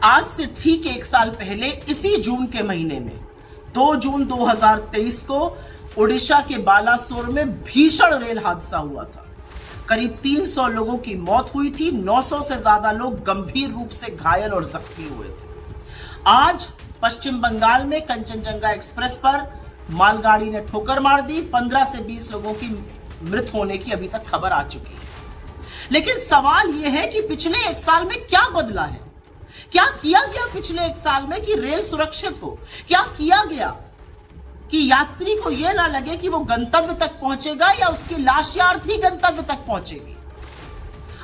आज से ठीक 1 साल पहले इसी जून के महीने में 2 जून 2023 को ओडिशा के बालासोर में भीषण रेल हादसा हुआ था। करीब 300 लोगों की मौत हुई थी, 900 से ज्यादा लोग गंभीर रूप से घायल और जख्मी हुए थे। आज पश्चिम बंगाल में कंचनजंगा एक्सप्रेस पर मालगाड़ी ने ठोकर मार दी। 15 से 20 लोगों की मृत होने की अभी तक खबर आ चुकी है। लेकिन सवाल यह है कि पिछले 1 साल में क्या बदला है? क्या किया गया पिछले 1 साल में कि रेल सुरक्षित हो? क्या किया गया कि यात्री को यह ना लगे कि वो गंतव्य तक पहुंचेगा या उसकी लाश या अर्थी गंतव्य तक पहुंचेगी?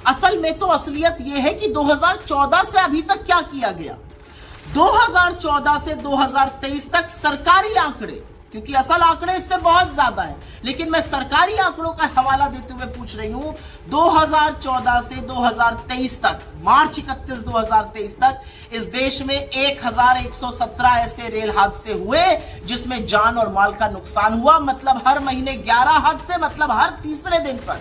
असल में तो असलियत यह है कि 2014 से अभी तक क्या किया गया। 2014 से 2023 तक सरकारी आंकड़े, क्योंकि असल आंकड़े इससे बहुत ज्यादा है, लेकिन मैं सरकारी आंकड़ों का हवाला देते हुए पूछ रही हूं। 2014 से 2023 तक, मार्च 31 2023 तक इस देश में 1117 ऐसे रेल हादसे हुए जिसमें जान और माल का नुकसान हुआ। मतलब हर महीने 11 हादसे, मतलब हर तीसरे दिन पर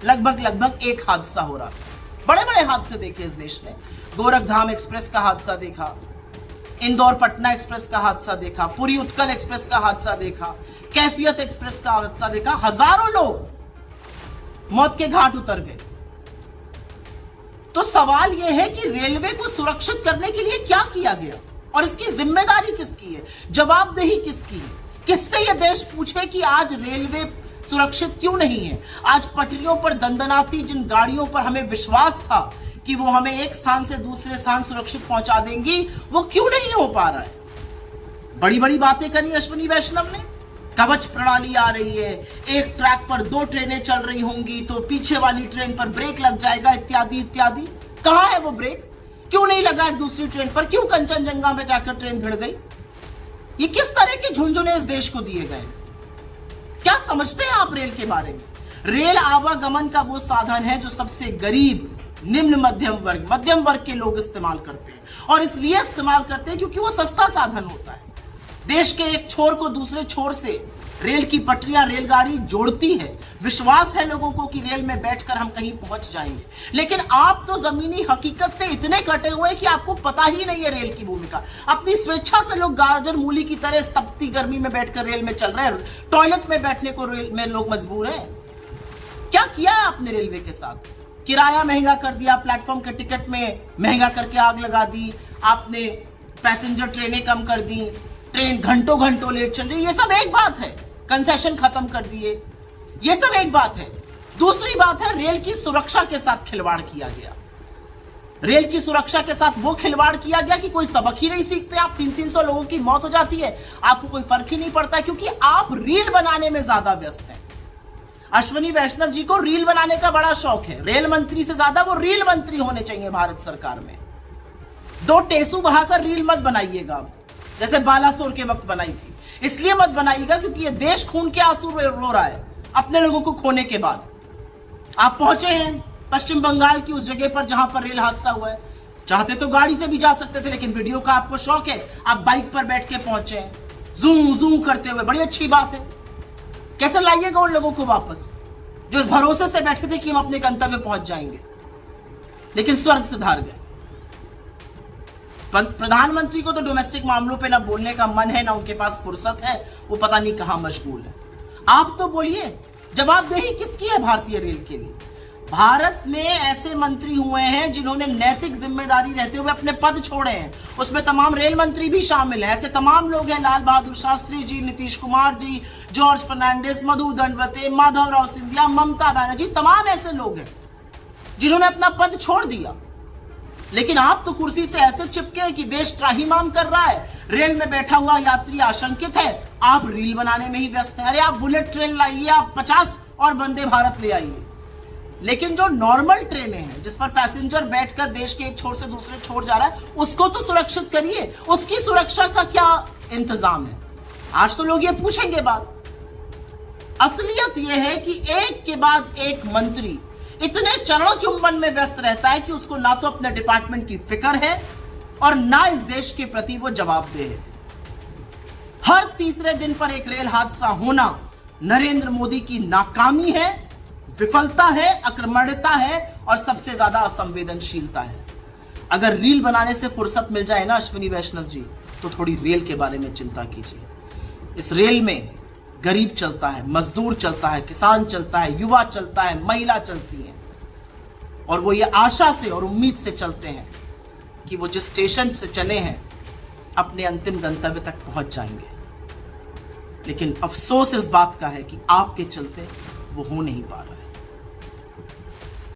लगभग एक हादसा हो रहा था। बड़े बड़े हादसे देखे इस देश ने। गोरखधाम एक्सप्रेस का हादसा देखा, इंदौर पटना एक्सप्रेस का हादसा देखा, पुरी उत्कल एक्सप्रेस का हादसा देखा, कैफियत एक्सप्रेस का हादसा देखा। हजारों लोग मौत के घाट उतर गए। तो सवाल यह है कि रेलवे को सुरक्षित करने के लिए क्या किया गया और इसकी जिम्मेदारी किसकी है, जवाबदेही किसकी है? किससे यह देश पूछे कि आज रेलवे सुरक्षित क्यों नहीं है? आज पटरियों पर दंदनाती जिन गाड़ियों पर हमें विश्वास था कि वो हमें एक स्थान से दूसरे स्थान सुरक्षित पहुंचा देंगी, वो क्यों नहीं हो पा रहा है? बड़ी बड़ी बातें करी अश्विनी वैष्णव ने। कवच प्रणाली आ रही है, एक ट्रैक पर 2 ट्रेनें चल रही होंगी तो पीछे वाली ट्रेन पर ब्रेक लग जाएगा, इत्यादि इत्यादि। कहां है वो ब्रेक? क्यों नहीं लगा एक दूसरी ट्रेन पर? क्यों कंचनजंगा में जाकर ट्रेन भिड़ गई? ये किस तरह के झुंझुने इस देश को दिए गए? क्या समझते हैं आप रेल के बारे में? रेल आवागमन का वो साधन है जो सबसे गरीब, निम्न मध्यम वर्ग के लोग इस्तेमाल करते हैं, और इसलिए इस्तेमाल करते हैं क्योंकि वो सस्ता साधन होता है। देश के एक छोर को दूसरे छोर से रेल की पटरियां, रेलगाड़ी जोड़ती है। विश्वास है लोगों को कि रेल में बैठकर हम कहीं पहुंच जाएंगे। लेकिन आप तो जमीनी हकीकत से इतने कटे हुए हैं कि आपको पता ही नहीं है रेल की भूमिका। अपनी स्वेच्छा से लोग गाजर मूली की तरह तपती गर्मी में बैठकर रेल में चल रहे हैं। टॉयलेट में बैठने को रेल में लोग मजबूर हैं। क्या किया है आपने रेलवे के साथ? किराया महंगा कर दिया, प्लेटफॉर्म के टिकट में महंगा करके आग लगा दी, आपने पैसेंजर ट्रेनें कम कर दी, ट्रेन घंटों लेट चल रही। ये सब एक बात है। कंसेशन खत्म कर दिए, ये सब एक बात है। दूसरी बात है, रेल की सुरक्षा के साथ खिलवाड़ किया गया। रेल की सुरक्षा के साथ वो खिलवाड़ किया गया कि कोई सबक ही नहीं सीखते आप। 300 लोगों की मौत हो जाती है, आपको कोई फर्क ही नहीं पड़ता है, क्योंकि आप रील बनाने में ज्यादा व्यस्त हैं। अश्विनी वैष्णव जी को रील बनाने का बड़ा शौक है। रेल मंत्री से ज्यादा वो रील मंत्री होने चाहिए भारत सरकार में। 2 टेसू बहाकर रील मत बनाइएगा, जैसे बालासोर के वक्त बनाई थी। इसलिए मत बनाइएगा क्योंकि ये देश खून के आंसू रो रहा है अपने लोगों को खोने के बाद। आप पहुंचे हैं पश्चिम बंगाल की उस जगह पर जहां पर रेल हादसा हुआ है। चाहते तो गाड़ी से भी जा सकते थे, लेकिन वीडियो का आपको शौक है, आप बाइक पर बैठ के पहुंचे हैं, जूम करते हुए। बड़ी अच्छी बात है। कैसे लाइएगा उन लोगों को वापस जो इस भरोसे से बैठे थे कि हम अपने गंतव्य पहुंच जाएंगे, लेकिन स्वर्ग से धार गए। प्रधानमंत्री को तो डोमेस्टिक मामलों पे ना बोलने का मन है, ना उनके पास फुर्सत है, वो पता नहीं कहां मशगूल है। आप तो बोलिए, जवाबदेही किसकी है भारतीय रेल के लिए? भारत में ऐसे मंत्री हुए हैं जिन्होंने नैतिक जिम्मेदारी रहते हुए अपने पद छोड़े हैं। उसमें तमाम रेल मंत्री भी शामिल हैं। ऐसे तमाम लोग हैं, लाल बहादुर शास्त्री जी, नीतीश कुमार जी, जॉर्ज फर्नांडिस, मधु दंडवते, माधवराव सिंधिया, ममता बनर्जी, तमाम ऐसे लोग हैं जिन्होंने अपना पद छोड़ दिया। लेकिन आप तो कुर्सी से ऐसे चिपके कि देश त्राहिमाम कर रहा है, रेल में बैठा हुआ यात्री आशंकित है, आप रील बनाने में ही व्यस्त हैं। अरे आप बुलेट ट्रेन लाइए, आप 50 और वंदे भारत ले आइए, लेकिन जो नॉर्मल ट्रेनें हैं जिस पर पैसेंजर बैठकर देश के एक छोर से दूसरे छोर जा रहा है, उसको तो सुरक्षित करिए। उसकी सुरक्षा का क्या इंतजाम है? आज तो लोग ये पूछेंगे बात। असलियत यह है कि एक के बाद एक मंत्री इतने चरण चुंबन में व्यस्त रहता है कि उसको ना तो अपने डिपार्टमेंट की फिक्र है और ना इस देश के प्रति वो जवाबदेह है। हर तीसरे दिन पर एक रेल हादसा होना नरेंद्र मोदी की नाकामी है, विफलता है, अक्रमण्यता है और सबसे ज्यादा असंवेदनशीलता है। अगर रील बनाने से फुर्सत मिल जाए ना अश्विनी वैष्णव जी, तो थोड़ी रेल के बारे में चिंता कीजिए। इस रेल में गरीब चलता है, मजदूर चलता है, किसान चलता है, युवा चलता है, महिला चलती है, और वो ये आशा से और उम्मीद से चलते हैं कि वो जिस स्टेशन से चले हैं अपने अंतिम गंतव्य तक पहुंच जाएंगे। लेकिन अफसोस इस बात का है कि आपके चलते वो हो नहीं पा रहा है।